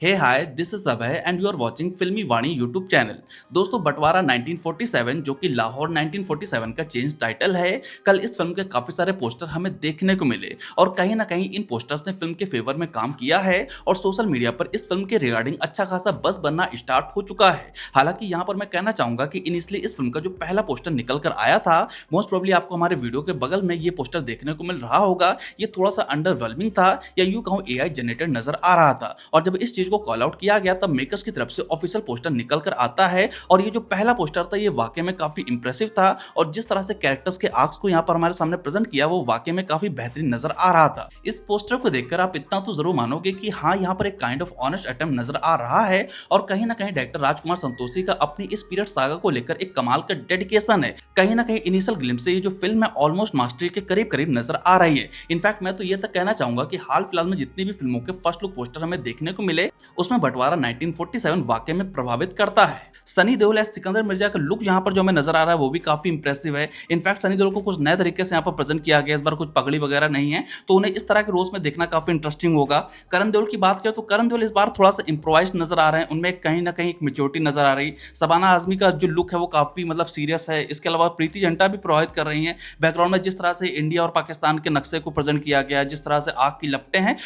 Hey hi this is Abhay and you are watching Filmi Vani YouTube channel. दोस्तों बंटवारा 1947 जो कि लाहौर 1947 का चेंज टाइटल है। कल इस फिल्म के काफी सारे पोस्टर हमें देखने को मिले और कहीं ना कहीं इन पोस्टर्स ने फिल्म के फेवर में काम किया है और सोशल मीडिया पर इस फिल्म के रिगार्डिंग अच्छा खासा बज़ बनना स्टार्ट हो चुका है। हालांकि यहाँ पर मैं कहना चाहूंगा कि इनिशियली इस फिल्म का जो पहला पोस्टर निकल कर आया था, मोस्ट प्रोबेबली आपको हमारे वीडियो के बगल में ये पोस्टर देखने को मिल रहा होगा। ये थोड़ा सा अंडरवेलमिंग था या यूं कहूं एआई जनरेटेड नजर आ रहा था और जब इस चीज को कॉल आउट किया गया तब मेकर्स की तरफ से ऑफिशियल पोस्टर निकल कर आता है और ये जो पहला पोस्टर था ये वाकई में काफी इंप्रेसिव था और जिस तरह से कैरेक्टर्स के आर्क्स को यहाँ पर हमारे सामने प्रेजेंट किया वो वाकई में काफी बेहतरीन नजर आ रहा था। इस पोस्टर को देखकर आप इतना तो जरूर मानोगे कि हाँ, यहाँ पर एक काइंड ऑफ ऑनेस्ट अटेम्प्ट नजर आ रहा है और कहीं ना कहीं डायरेक्टर राजकुमार संतोषी का अपनी इस पीरियड सागा को लेकर एक कमाल का डेडिकेशन है। कहीं ना कहीं इनिशियल ग्लिम्स से ये जो फिल्म है ऑलमोस्ट मास्टरी के करीब करीब नजर आ रही है। इनफैक्ट मैं तो ये तक कहना चाहूंगा कि हाल फिलहाल में जितनी भी फिल्मों के फर्स्ट लुक पोस्टर हमें देखने को मिले उसमें बंटवारा 1947 वाकई में प्रभावित करता है। सनी देओल एस सिकंदर मिर्जा का लुक यहाँ पर जो हमें नजर आ रहा है वो भी काफी इंप्रेसिव है। इनफैक्ट सनी देओल को कुछ नए तरीके से यहाँ पर प्रेजेंट किया गया, इस बार कुछ पगड़ी वगैरह नहीं है तो उन्हें इस तरह के रोल्स में देखना काफी इंटरेस्टिंग होगा। करण देओल की बात करें तो करण देओल इस बार थोड़ा सा इंप्रोवाइज्ड नजर आ रहे हैं, उनमें कहीं ना कहीं एक मेच्योरिटी नजर आ रही। शबाना आजमी का जो लुक है वो काफी सीरियस है। इसके अलावा प्रीति जिंटा भी प्रभावित कर रही है। बैकग्राउंड में जिस तरह से इंडिया और पाकिस्तान के नक्शे को प्रेजेंट किया गया है, जिस तरह से आग की लपटें हैं,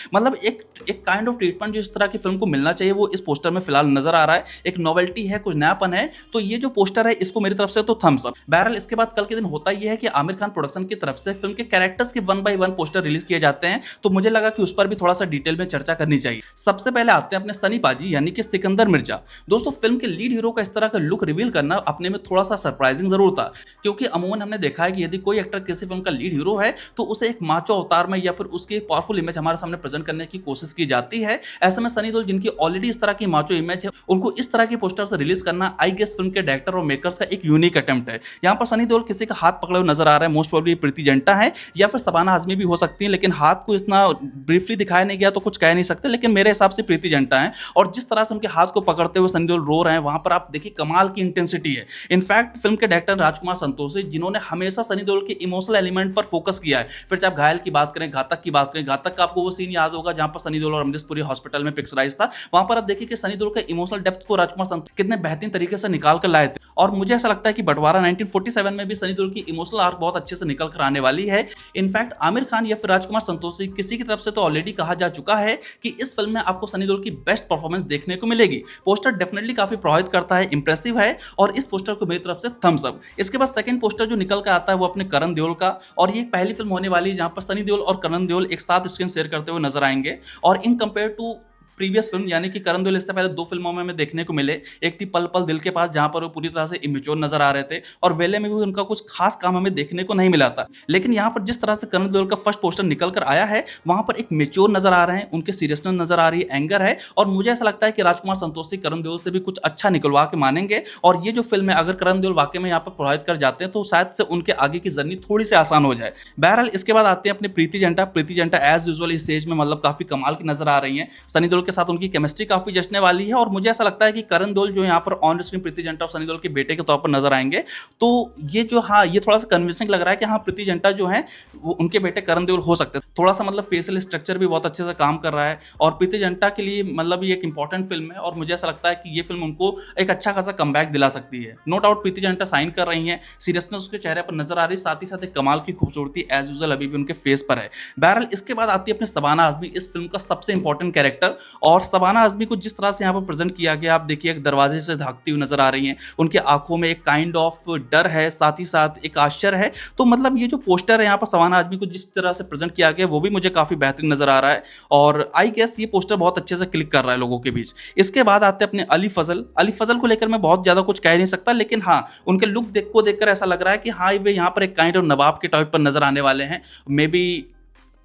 एक काइंड ऑफ ट्रीटमेंट जो इस तरह की फिल्म को मिलना चाहिए वो इस पोस्टर में फिलहाल नजर आ रहा है। एक नोवेल्टी है, कुछ नयापन है, तो ये जो पोस्टर है इसको मेरी तरफ से तो थम्स अप। बहरहाल इसके बाद कल के दिन होता यह है कि आमिर खान प्रोडक्शन की तरफ से फिल्म के कैरेक्टर्स के 1 बाय 1 पोस्टर रिलीज किए जाते हैं, तो मुझे लगा कि उस पर भी थोड़ा सा डिटेल में चर्चा करनी चाहिए। सबसे पहले आते हैं अपने सनी पाजी यानी कि सिकंदर मिर्जा। दोस्तों फिल्म के लीड हीरो का इस तरह का लुक रिवील करना अपने में थोड़ा सा सरप्राइजिंग जरूर था, क्योंकि अमूमन हमने देखा है कि यदि कोई एक्टर किसी फिल्म का लीड हीरो है तो उसे एक माचो अवतार में या फिर उसकी एक पावरफुल इमेज हमारे सामने प्रेजेंट करने की कोशिश की जाती है। ऐसे में सनी देओल जिनकी ऑलरेडी इस तरह की माचो इमेज है, उनको इस तरह की पोस्टर से रिलीज करना आई गेस फिल्म के डायरेक्टर और मेकर्स का एक यूनिक अटेम्प्ट है। यहाँ पर सनी देओल किसी का हाथ पकड़े हुए नजर आ रहा है, मोस्ट प्रोबेबली प्रीति जिंटा है या फिर शबाना आजमी भी हो सकती है, लेकिन हाथ को इतना ब्रीफली दिखाया नहीं गया तो कुछ कह नहीं सकते, लेकिन मेरे हिसाब से प्रीति जिंटा है। और जिस तरह से उनके हाथ को पकड़ते हुए सनी देओल रो रहे हैं वहां पर आप देखिए कमाल की इंटेंसिटी है। इनफैक्ट फिल्म के डायरेक्टर राजकुमार संतोषी जिन्होंने हमेशा सनी देओल के इमोशनल एलिमेंट पर फोकस किया है, फिर चाहे घायल की बात करें, घातक की बात करें, घातक का आपको वो सीन याद होगा जहां पर सनी देओल और अमरीश पुरी हॉस्पिटल में पिक्चराइज था, वहां पर आप देखिए कि सनी देओल के इमोशनल डेप्थ को राजकुमार संतोषी कितने बेहतरीन तरीके से निकाल कर लाए थे। और मुझे ऐसा लगता है कि बंटवारा 1947 में भी सनी देओल की इमोशनल आर्क बहुत अच्छे से निकल कर आने वाली है। इनफैक्ट आमिर खान या फिर राजकुमार संतोषी किसी की तरफ से तो ऑलरेडी कहा जा चुका है कि इस फिल्म में आपको सनी देओल की बेस्ट परफॉर्मेंस देखने को मिलेगी। पोस्टर डेफिनेटली काफी प्रभावित करता है, इंप्रेसिव है और इस पोस्टर को मेरी तरफ से थम्स अप। इसके बाद सेकंड पोस्टर जो निकल कर आता है वो अपने करण देओल का, और ये पहली फिल्म होने वाली है जहां पर सनी देओल और करण देओल एक साथ स्क्रीन शेयर करते हुए नजर आएंगे। और इन कंपेयर टू प्रीवियस फिल्म यानी कि करण देओल इससे पहले 2 फिल्मों में हमें देखने को मिले, एक थी पल पल दिल के पास जहां पर वो पूरी तरह से इमेच्योर नजर आ रहे थे और वेले में भी उनका कुछ खास काम हमें देखने को नहीं मिला था। लेकिन यहाँ पर जिस तरह से करण देओल का फर्स्ट पोस्टर निकल कर आया है वहां पर एक मेच्योर नजर आ रहे हैं, उनके सीरियसनेस नजर आ रही है, एंगर है, और मुझे ऐसा लगता है कि राजकुमार संतोषी करण देओल से भी कुछ अच्छा निकलवा के मानेंगे। और ये जो फिल्म है अगर करण देओल वाकई में यहाँ पर प्रभावित कर जाते हैं तो शायद से उनके आगे की जर्नी थोड़ी सी आसान हो जाए। बहरहाल इसके बाद आते हैं अपने प्रीति जिंटा। प्रीति जिंटा एज यूजुअल इस स्टेज में काफी कमाल की नजर आ रही है। सनी देओल के साथ उनकी केमिस्ट्री काफी जचने वाली है और मुझे ऐसा लगता है कि करण देओल जो यहाँ पर ऑन स्क्रीन प्रीति जिंटा और सनी देओल के बेटे के तौर पर नजर आएंगे, तो ये जो ये थोड़ा सा कन्विंसिंग लग रहा है कि प्रीति जिंटा जो है वो उनके बेटे करण देओल हो सकते हैं। थोड़ा सा फेशियल स्ट्रक्चर भी बहुत अच्छे से काम कर रहा है और प्रीति जिंटा के लिए ये एक इंपॉर्टेंट फिल्म है और मुझे ऐसा लगता है कि ये फिल्म उनको एक अच्छा खासा कमबैक दिला सकती है। No doubt Preity Zinta sign कर रही है, सीरियसनेस उसके चेहरे पर नजर आ रही, साथ ही साथ एक कमाल की खूबसूरती एज यूजुअल अभी भी उनके फेस पर है। बहरहाल इसके बाद आती है अपने शबाना आजमी, इस फिल्म का सबसे इंपॉर्टेंट कैरेक्टर। और शबाना आजमी को जिस तरह से यहाँ पर प्रेजेंट किया गया, आप देखिए एक दरवाजे से भागती हुई नजर आ रही हैं, उनकी आंखों में एक काइंड ऑफ डर है, साथ ही साथ एक आश्चर्य है। तो ये जो पोस्टर है यहाँ पर शबाना आजमी को जिस तरह से प्रेजेंट किया गया वो भी मुझे काफी बेहतरीन नजर आ रहा है और आई गेस ये पोस्टर बहुत अच्छे से क्लिक कर रहा है लोगों के बीच। इसके बाद आते हैं अपने अली फजल। अली फजल को लेकर मैं बहुत ज्यादा कुछ कह नहीं सकता, लेकिन उनके लुक देखकर ऐसा लग रहा है कि वे यहाँ पर एक काइंड ऑफ नवाब के टाइप पर नजर आने वाले हैं। मे बी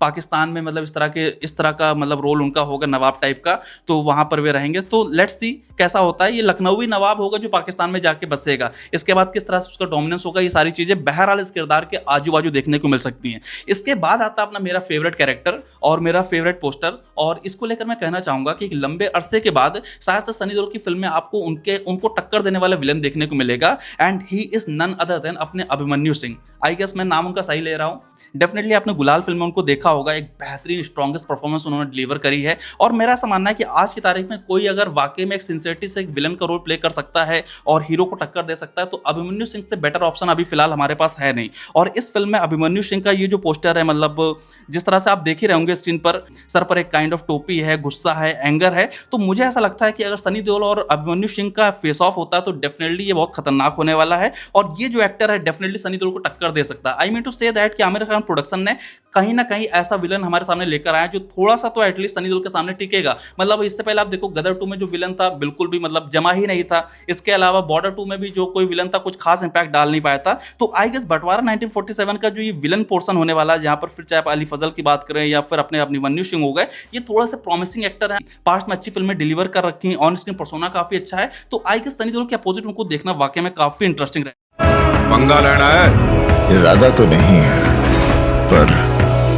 पाकिस्तान में इस तरह का रोल उनका होगा नवाब टाइप का, तो वहां पर वे रहेंगे। तो लेट्स सी कैसा होता है। ये लखनऊई नवाब होगा जो पाकिस्तान में जाके बसेगा, इसके बाद किस तरह से उसका डोमिनेंस होगा, ये सारी चीजें बहरहाल इस किरदार के आजू बाजू देखने को मिल सकती हैं। इसके बाद आता अपना मेरा फेवरेट कैरेक्टर और मेरा फेवरेट पोस्टर, और इसको लेकर मैं कहना चाहूंगा कि एक लंबे अरसे के बाद शायद से सनी देओल की फिल्म में आपको उनको टक्कर देने वाला विलन देखने को मिलेगा, and he is none other than अपने अभिमन्यु सिंह। आई गेस मैं नाम उनका सही ले रहा हूं। डेफिनेटली आपने गुलाल फिल्म में उनको देखा होगा, एक बेहतरीन स्ट्रॉन्गेस्ट परफॉर्मेंस उन्होंने डिलीवर करी है। और मेरा ऐसा मानना है कि आज की तारीख में कोई अगर वाकई में एक सिंसियरिटी से एक विलन का रोल प्ले कर सकता है और हीरो को टक्कर दे सकता है, तो अभिमन्यु सिंह से बेटर ऑप्शन अभी फिलहाल हमारे पास है नहीं। और इस फिल्म में अभिमन्यु सिंह का ये जो पोस्टर है, मतलब जिस तरह से आप देख ही रहे होंगे स्क्रीन पर, सर पर एक काइंड ऑफ टोपी है, गुस्सा है, एंगर है, तो मुझे ऐसा लगता है कि अगर सनी देओल और अभिमन्यु सिंह का फेस ऑफ होता है तो डेफिनेटली ये बहुत खतरनाक होने वाला है। और ये जो एक्टर है डेफिनेटली सनी देओल को टक्कर दे सकता है। I mean to say that कि आमिर खान प्रोडक्शन ने कहीं ना कहीं ऐसा विलन हमारे सामने लेकर आया जो थोड़ा सा तो एटलीस्ट सनी देओल के सामने टिकेगा। मतलब इससे पहले आप देखो गदर 2 में जो विलन था बिल्कुल भी मतलब जमा ही नहीं था। इसके अलावा बॉर्डर 2 में भी जो कोई विलन था कुछ खास इंपैक्ट डाल नहीं पाया था। तो आई गेस बंटवारा 1947 का जो ये विलन पोर्शन होने वाला है, जहां पर फिर चाहे आप अली फजल की बात करें या फिर अपने अभिमन्यु सिंह हो गए, ये थोड़ा सा प्रॉमिसिंग एक्टर है, पास्ट में अच्छी फिल्में डिलीवर कर रखी हैं, ऑन स्क्रीन पर्सोना काफी अच्छा है। तो आई गेस सनी देओल के अपोजिट उनको देखना वाकई में काफी इंटरेस्टिंग रहेगा। पंगा लेना है, इरादा तो नहीं है पर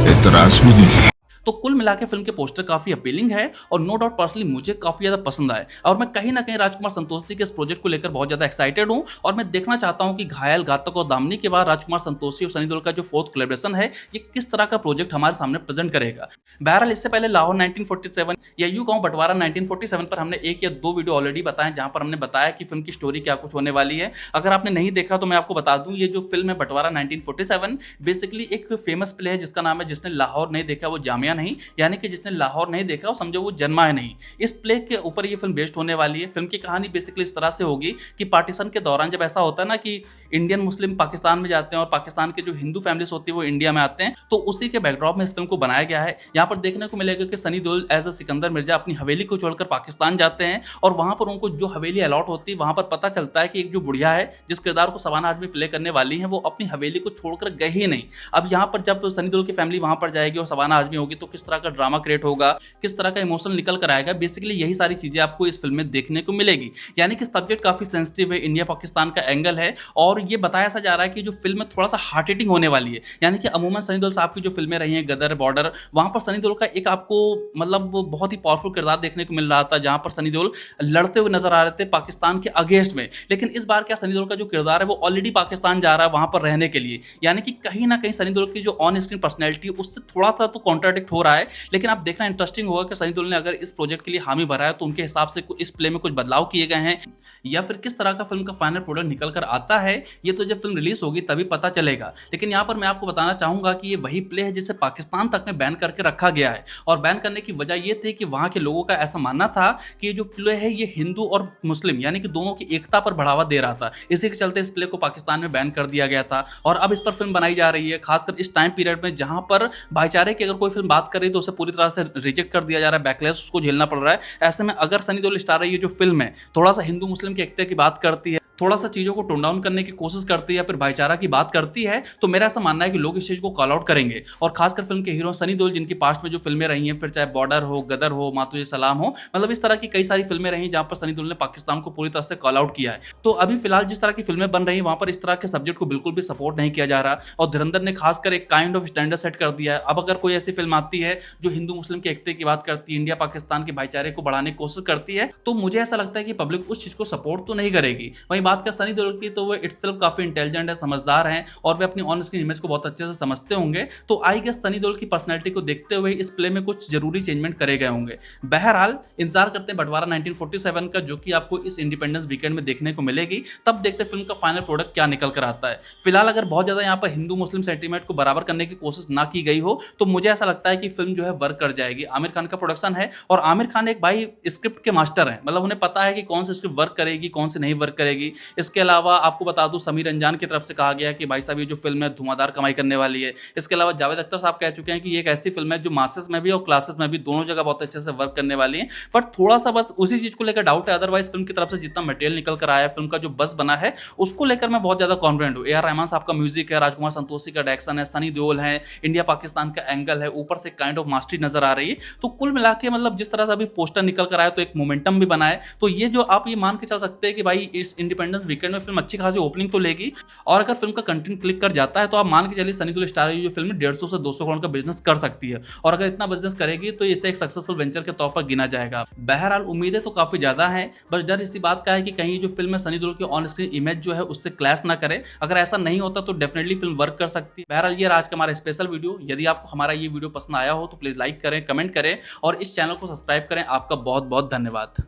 इतराज भी नहीं है। तो कुल मिला के फिल्म के पोस्टर काफी अपीलिंग है और नो डाउट पर्सनली मुझे काफी ज्यादा पसंद आए। और मैं कहीं ना कहीं राजकुमार संतोषी के इस प्रोजेक्ट को लेकर बहुत ज्यादा एक्साइटेड हूं और मैं देखना चाहता हूं कि घायल, घातक और दामिनी के बाद राजकुमार संतोषी और सनी देओल का जो फोर्थ कोलैबोरेशन है, ये किस तरह का प्रोजेक्ट हमारे सामने प्रेजेंट करेगा। बहरहाल इससे पहले लाहौर 1947 या यूं कहूं बंटवारा 1947 पर हमने 1 या 2 वीडियो ऑलरेडी बताए, जहां पर हमने बताया कि फिल्म की स्टोरी क्या कुछ होने वाली है। अगर आपने नहीं देखा तो मैं आपको बता दूं, ये जो फिल्म है बंटवारा 1947 बेसिकली एक फेमस प्ले है जिसका नाम है जिसने लाहौर नहीं देखा वो जामिया नहीं, यानी कि जिसने लाहौर नहीं देखा वो समझो वो जन्मा है नहीं। इस प्ले के ऊपर ये फिल्म बेस्ड होने वाली है। फिल्म की कहानी बेसिकली इस तरह से होगी कि पार्टीशन के दौरान जब ऐसा होता है ना कि इंडियन मुस्लिम पाकिस्तान में जाते हैं और पाकिस्तान के जो हिंदू फैमिलीज होती है वो इंडिया में आते हैं, तो उसी के बैकड्रॉप में इस फिल्म को बनाया गया है। यहाँ पर देखने को मिलेगा कि सनी देओल एज अ सिकंदर मिर्जा अपनी हवेली को छोड़कर पाकिस्तान जाते हैं और वहां पर उनको जो हवेली अलॉट होती है, वहां पर पता चलता है कि एक जो बुढ़िया है जिस किरदार को शबाना आजमी प्ले करने वाली है, वो अपनी हवेली को छोड़कर गई ही नहीं। अब यहाँ पर जब सनी देओल की फैमिली वहां पर जाएगी और शबाना आजमी होगी, तो किस तरह का ड्रामा क्रिएट होगा, किस तरह का इमोशन निकल कर आएगा, बेसिकली यही सारी चीजें आपको इस फिल्म में देखने को मिलेगी। यानी कि सब्जेक्ट काफी सेंसिटिव है, इंडिया पाकिस्तान का एंगल है और ये बताया सा जा रहा है कि जो फिल्म में थोड़ा सा हार्ट हिटिंग होने वाली है। यानी कि अमूमन सनी देओल साहब की जो फिल्में रही हैं, गदर, बॉर्डर, वहां पर सनी देओल का एक आपको मतलब बहुत ही पावरफुल किरदार देखने को मिल रहा था, जहां पर सनी देओल लड़ते हुए नजर आ रहे थे पाकिस्तान के अगेंस्ट में। लेकिन इस बार क्या सनी देओल का जो किरदार है वो ऑलरेडी पाकिस्तान जा रहा है वहां पर रहने के लिए। यानी कि कहीं ना कहीं सनी देओल की जो ऑन स्क्रीन पर्सनैलिटी उससे थोड़ा सा तो कॉन्ट्राडिक्ट हो रहा है। लेकिन आप देखना इंटरेस्टिंग होगा कि सनी देओल ने अगर इस प्रोजेक्ट के लिए हामी भरा है तो उनके हिसाब से इस प्ले में कुछ बदलाव किए गए हैं या फिर किस तरह का फिल्म का फाइनल प्रोडक्ट निकल कर आता है, ये तो जब फिल्म रिलीज होगी तभी पता चलेगा। लेकिन यहाँ पर मैं आपको बताना चाहूंगा कि ये वही प्ले है जिसे पाकिस्तान तक में बैन करके रखा गया है और बैन करने की वजह ये थी कि वहां के लोगों का ऐसा मानना था कि ये जो प्ले है ये हिंदू और मुस्लिम यानी कि दोनों की एकता पर बढ़ावा दे रहा था। इसी के चलते इस प्ले को पाकिस्तान में बैन कर दिया गया था और अब इस पर फिल्म बनाई जा रही है, खासकर इस टाइम पीरियड में जहां पर भाईचारे की अगर कोई फिल्म बात कर रही है तो उसे पूरी तरह से रिजेक्ट कर दिया जा रहा है, बैकलैश उसको झेलना पड़ रहा है। ऐसे में अगर सनी देओल स्टार है, ये जो फिल्म है थोड़ा सा हिंदू मुस्लिम की एकता की बात करती है, थोड़ा सा चीजों को टोन डाउन करने की कोशिश करती है या फिर भाईचारा की बात करती है, तो मेरा ऐसा मानना है कि लोग इस चीज को कॉल आउट करेंगे। और खासकर फिल्म के हीरो सनी देओल जिनकी पास्ट में जो फिल्में रही हैं, फिर चाहे बॉर्डर हो, गदर हो, माँ तुझे सलाम हो, मतलब इस तरह की कई सारी फिल्में रही जहां पर सनी देओल ने पाकिस्तान को पूरी तरह से कॉल आउट किया है। तो अभी फिलहाल जिस तरह की फिल्में बन रही हैं वहां पर इस तरह के सब्जेक्ट को बिल्कुल भी सपोर्ट नहीं किया जा रहा और धुरंधर ने खासकर एक काइंड ऑफ स्टैंडर्ड सेट कर दिया है। अब अगर कोई ऐसी फिल्म आती है जो हिंदू मुस्लिम के एकता की बात करती है, इंडिया पाकिस्तान के भाईचारे को बढ़ाने की कोशिश करती है, तो मुझे ऐसा लगता है कि पब्लिक उस चीज को सपोर्ट तो नहीं करेगी। वहीं बात कर सनी देओल की, तो वो इटसेल्फ काफी इंटेलिजेंट है, समझदार हैं और वे अपनी ऑन स्क्रीन इमेज को बहुत अच्छे से समझते होंगे। तो आई गेस सनी देओल की पर्सनैलिटी को देखते हुए इस प्ले में कुछ जरूरी चेंजमेंट करे गए होंगे। बहरहाल इंतजार करते हैं बंटवारा 1947 का, जो कि आपको इस इंडिपेंडेंस वीकेंड में देखने को मिलेगी। तब देखते फिल्म का फाइनल प्रोडक्ट क्या निकल कर आता है। फिलहाल अगर बहुत ज्यादा यहाँ पर हिंदू मुस्लिम सेंटीमेंट को बराबर करने की कोशिश ना की गई हो तो मुझे ऐसा लगता है कि फिल्म जो है वर्क कर जाएगी। आमिर खान का प्रोडक्शन है और आमिर खान एक भाई स्क्रिप्ट के मास्टर हैं, मतलब उन्हें पता है कि कौन सी स्क्रिप्ट वर्क करेगी, कौन सी नहीं वर्क करेगी। इसके अलावा आपको बता दूं समीर रंजान की तरफ से कहा गया कि भाई साहब ये जो फिल्म है धुआंधार कमाई करने वाली है। इसके अलावा जावेद अख्तर साहब कह चुके हैं कि ये एक ऐसी फिल्म है जो मासेस में भी और क्लासेस में भी दोनों जगह बहुत अच्छे से वर्क करने वाली है। पर थोड़ा सा बस उसी चीज को लेकर डाउट है, अदरवाइज फिल्म की तरफ से जितना मटेरियल निकल कर आया है, फिल्म का जो बस बना है उसको लेकर मैं बहुत ज्यादा कॉन्फिडेंट हूँ। ए आर रहमान साहब का म्यूजिक है, राजकुमार संतोषी का डायरेक्शन है, सनी देओल है, इंडिया पाकिस्तान का एंगल है, ऊपर से काइंड ऑफ मास्टरी नजर आ रही है। तो कुल मिला के मतलब जिस तरह से अभी पोस्टर निकल कर आया तो एक मोमेंटम भी बना है। तो ये जो आप ये मान के चल सकते हैं कि भाई इस इंडिपेंडेंस इंडिपेंडेंस वीकेंड में फिल्म अच्छी खासी ओपनिंग तो लेगी, और अगर फिल्म का कंटेंट क्लिक कर जाता है तो आप मान के चलिए सनी देओल स्टार ये फिल्म 150 से 200 करोड़ का बिजनेस कर सकती है, और अगर इतना बिजनेस करेगी तो इसे एक सक्सेसफुल वेंचर के तौर पर गिना जाएगा। बहरहाल उम्मीदें तो काफी ज्यादा हैं, बस डर इसी बात का है कि कहीं जो फिल्म है सनी देओल की ऑन स्क्रीन इमेज जो है उससे क्लैश ना करे। अगर ऐसा नहीं होता तो डेफिनेटली फिल्म वर्क कर सकती है। बहरहाल ये आज का हमारा स्पेशल वीडियो। यदि आपको हमारा ये वीडियो पसंद आया हो तो प्लीज लाइक करें, कमेंट करें और इस चैनल को सब्सक्राइब करें। आपका बहुत बहुत धन्यवाद।